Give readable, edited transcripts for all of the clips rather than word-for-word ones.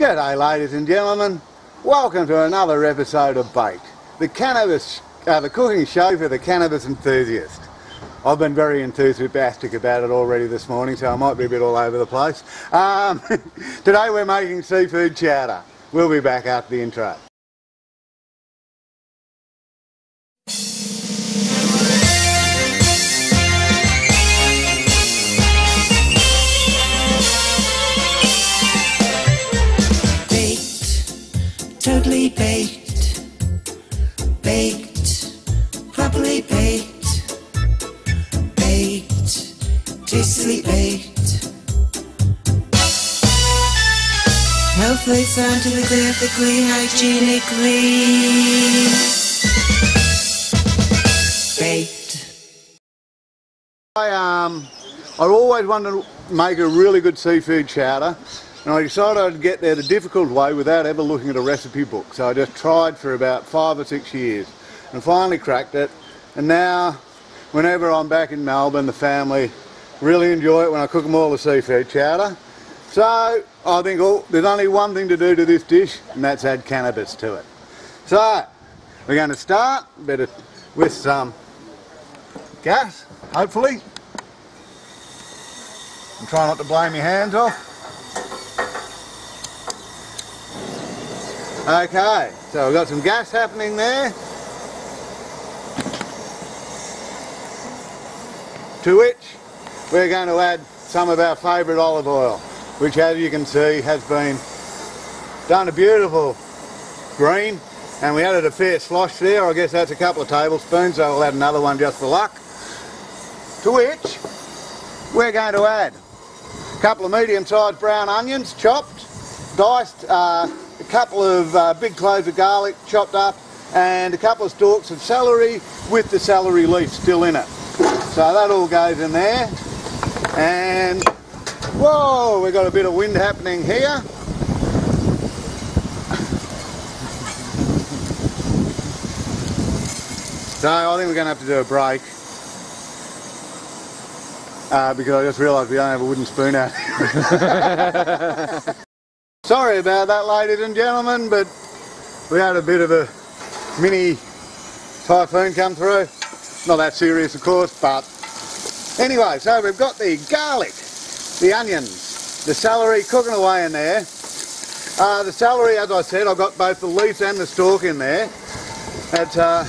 G'day ladies and gentlemen, welcome to another episode of Baked, the cooking show for the cannabis enthusiast. I've been very enthusiastic about it already this morning, so I might be a bit all over the place. Today we're making seafood chowder. We'll be back after the intro. Totally baked, baked, properly baked, baked, tastily baked. Healthily, scientifically, ethically, hygienically baked. I always wanted to make a really good seafood chowder. And I decided I'd get there the difficult way without ever looking at a recipe book. So I just tried for about 5 or 6 years and finally cracked it. And now, whenever I'm back in Melbourne, the family really enjoy it when I cook them all the seafood chowder. So I think there's only one thing to do to this dish, and that's add cannabis to it. So we're going to start with some gas, hopefully. And try not to blame your hands off. Okay, so we've got some gas happening there. To which we're going to add some of our favourite olive oil, which, as you can see, has been done a beautiful green, and we added a fair slosh there. I guess that's a couple of tablespoons, so we'll add another one just for luck. To which we're going to add a couple of medium-sized brown onions, chopped, diced, a couple of big cloves of garlic chopped up, and a couple of stalks of celery with the celery leaf still in it. So that all goes in there. And whoa, we've got a bit of wind happening here. So I think we're going to have to do a break because I just realised we don't have a wooden spoon out here. Sorry about that, ladies and gentlemen, but we had a bit of a mini typhoon come through. Not that serious, of course, but anyway, so we've got the garlic, the onions, the celery cooking away in there. The celery, as I said, I've got both the leaves and the stalk in there. I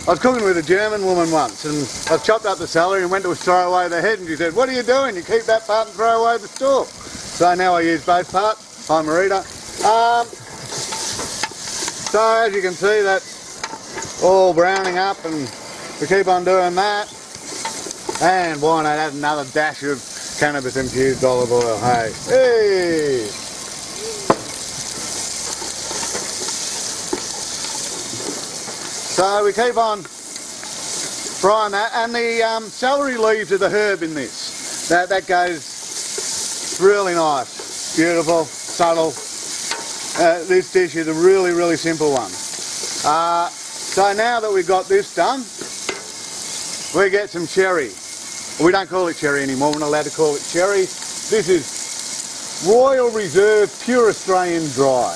was cooking with a German woman once, and I chopped up the celery and went to throw away the head, and she said, "What are you doing? You keep that part and throw away the stalk." So now I use both parts. Hi Marita. So as you can see, that's all browning up, and we keep on doing that. And why not add another dash of cannabis infused olive oil, hey? Hey! So we keep on frying that, and the celery leaves are the herb in this. That goes really nice, beautiful. Subtle. This dish is a really, really simple one. So now that we've got this done, we get some cherry. We don't call it cherry anymore, we're not allowed to call it cherry. This is Royal Reserve Pure Australian Dry.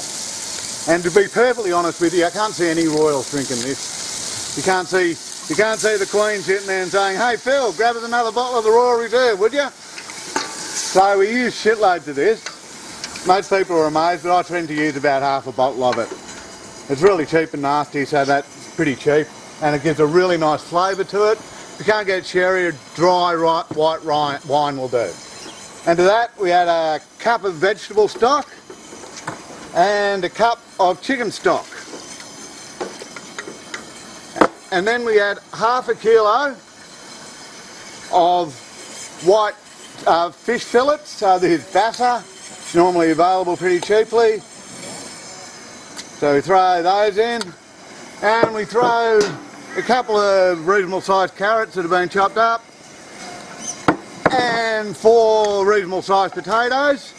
And to be perfectly honest with you, I can't see any royals drinking this. You can't see the Queen sitting there and saying, "Hey Phil, grab us another bottle of the Royal Reserve, would you?" So we use shitloads of this. Most people are amazed, but I tend to use about half a bottle of it. It's really cheap and nasty, so that's pretty cheap, and it gives a really nice flavour to it. If you can't get cherry, a dry white wine will do. And to that we add a cup of vegetable stock and a cup of chicken stock. And then we add half a kilo of white fish fillets. So there's bassa, normally available pretty cheaply. So we throw those in, and we throw a couple of reasonable sized carrots that have been chopped up, and 4 reasonable sized potatoes.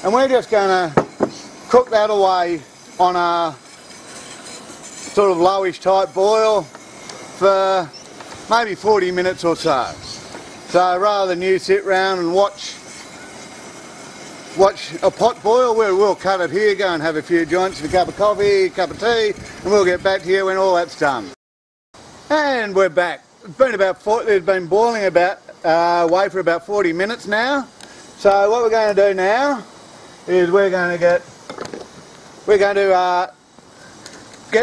And we're just going to cook that away on a sort of lowish type boil for maybe 40 minutes or so. So rather than you sit round and watch watch a pot boil. We'll cut it here, go and have a few joints, a cup of coffee, a cup of tea, and we'll get back to you when all that's done. And we're back. It's been boiling away for about 40 minutes now. So what we're going to do now is we're going to get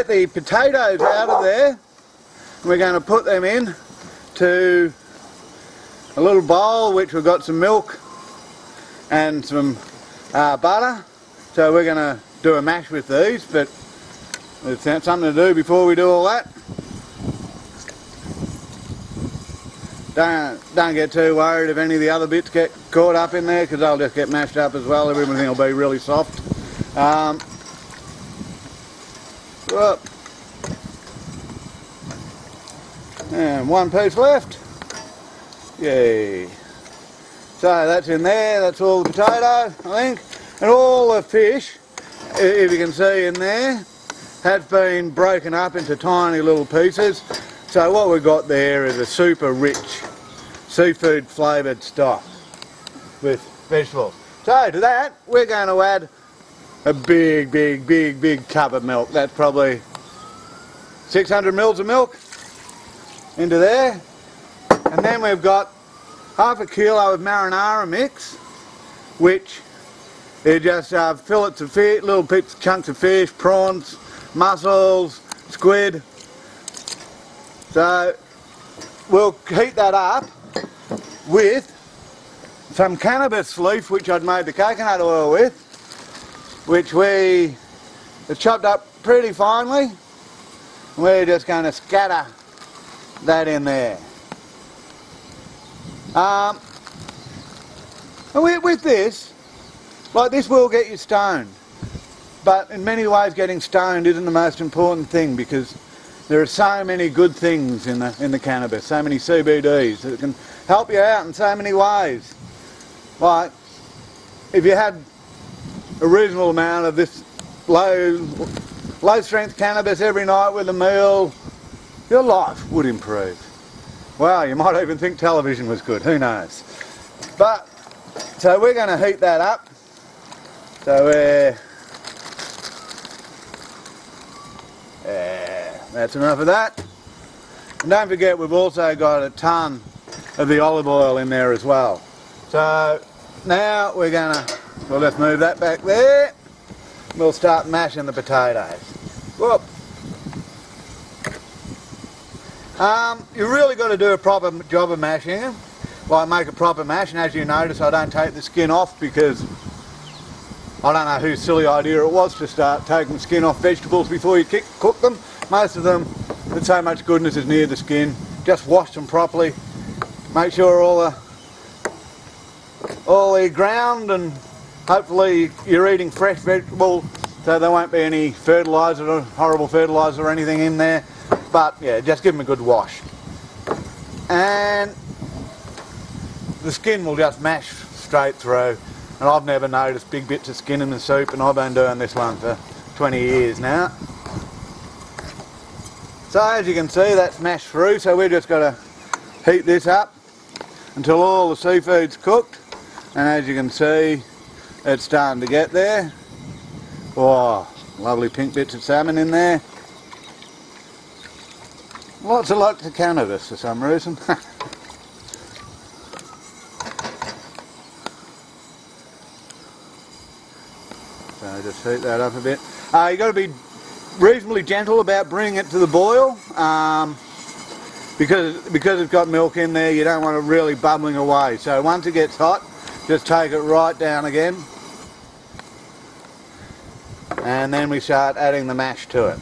the potatoes out of there. We're going to put them in to a little bowl which we've got some milk and some butter. So we're going to do a mash with these, but it's something to do before we do all that. Don't get too worried if any of the other bits get caught up in there, because they'll just get mashed up as well. Everything will be really soft. And one piece left. Yay. So that's in there, that's all the potato, I think. And all the fish, if you can see in there, has been broken up into tiny little pieces. So what we've got there is a super rich seafood flavoured stock with vegetables. So to that we're going to add a big cup of milk. That's probably 600 mils of milk into there. And then we've got half a kilo of marinara mix, which is just fillets of fish, little chunks of fish, prawns, mussels, squid. So we'll heat that up with some cannabis leaf, which I'd made the coconut oil with, which we have chopped up pretty finely. We're just going to scatter that in there. And with this, like, this will get you stoned, but in many ways getting stoned isn't the most important thing, because there are so many good things in the cannabis, so many CBDs that can help you out in so many ways. Like, if you had a reasonable amount of this low strength cannabis every night with a meal, your life would improve. Well, you might even think television was good, who knows. But, so we're going to heat that up. So that's enough of that. And don't forget, we've also got a ton of the olive oil in there as well. So now we'll just move that back there. We'll start mashing the potatoes. Whoop. You really got to do a proper job of mashing them. Like, make a proper mash, and as you notice, I don't take the skin off, because I don't know whose silly idea it was to start taking the skin off vegetables before you cook them. Most of them, there's so much goodness is near the skin. Just wash them properly. Make sure all the ground, and hopefully you're eating fresh vegetables, so there won't be any fertiliser or horrible fertiliser or anything in there. But yeah, just give them a good wash. And the skin will just mash straight through. And I've never noticed big bits of skin in the soup, and I've been doing this one for 20 years now. So as you can see, that's mashed through, so we're just got to heat this up until all the seafood's cooked. And as you can see, it's starting to get there. Oh, lovely pink bits of salmon in there. Lots of luck to cannabis for some reason. So just heat that up a bit. You've got to be reasonably gentle about bringing it to the boil, because it's got milk in there. You don't want it really bubbling away. So once it gets hot, just take it right down again, and then we start adding the mash to it.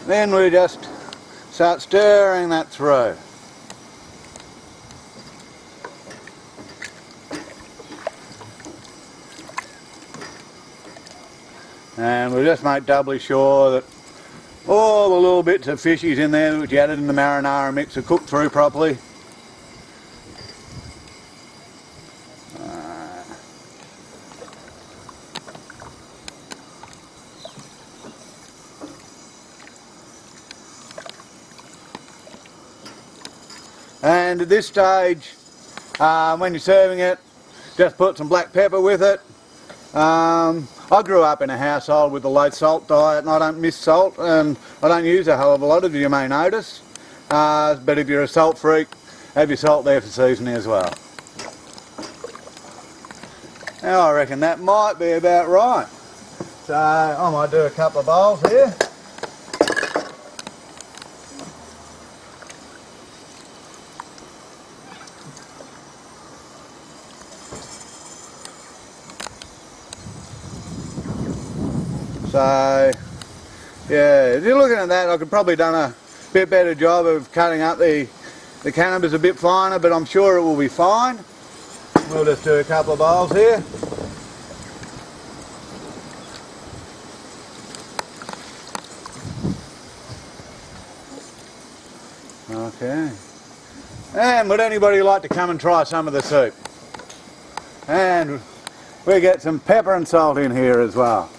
Then we just start stirring that through. And we'll just make doubly sure that all the little bits of fishies in there which you added in the marinara mix are cooked through properly. And at this stage, when you're serving it, just put some black pepper with it. I grew up in a household with a low salt diet, and I don't miss salt, and I don't use a hell of a lot, as you may notice. But if you're a salt freak, have your salt there for seasoning as well. Now I reckon that might be about right. So I might do a couple of bowls here. So yeah, if you're looking at that, I could probably done a bit better job of cutting up the cannabis a bit finer, but I'm sure it will be fine. We'll just do a couple of bowls here. Okay. And would anybody like to come and try some of the soup? And we get some pepper and salt in here as well.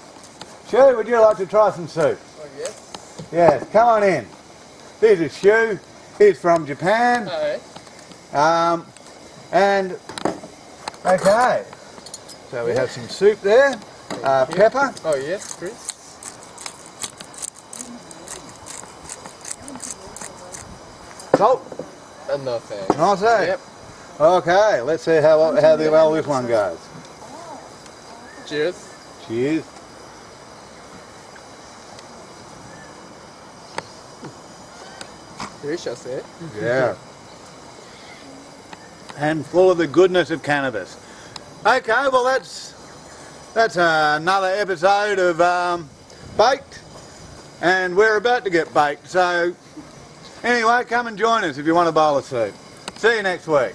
Shu, would you like to try some soup? Oh, yes. Yes, come on in. This is Shu. He's from Japan. Alright. And okay, so we have some soup there, pepper. Oh, yes, Chris. Salt. No thanks. Nice, eh? Yep. Okay, let's see how well this one goes. Cheers. Cheers. Delicious, eh? Yeah. And full of the goodness of cannabis. Okay, well that's another episode of Baked, and we're about to get baked. So anyway, come and join us if you want a bowl of soup. See you next week.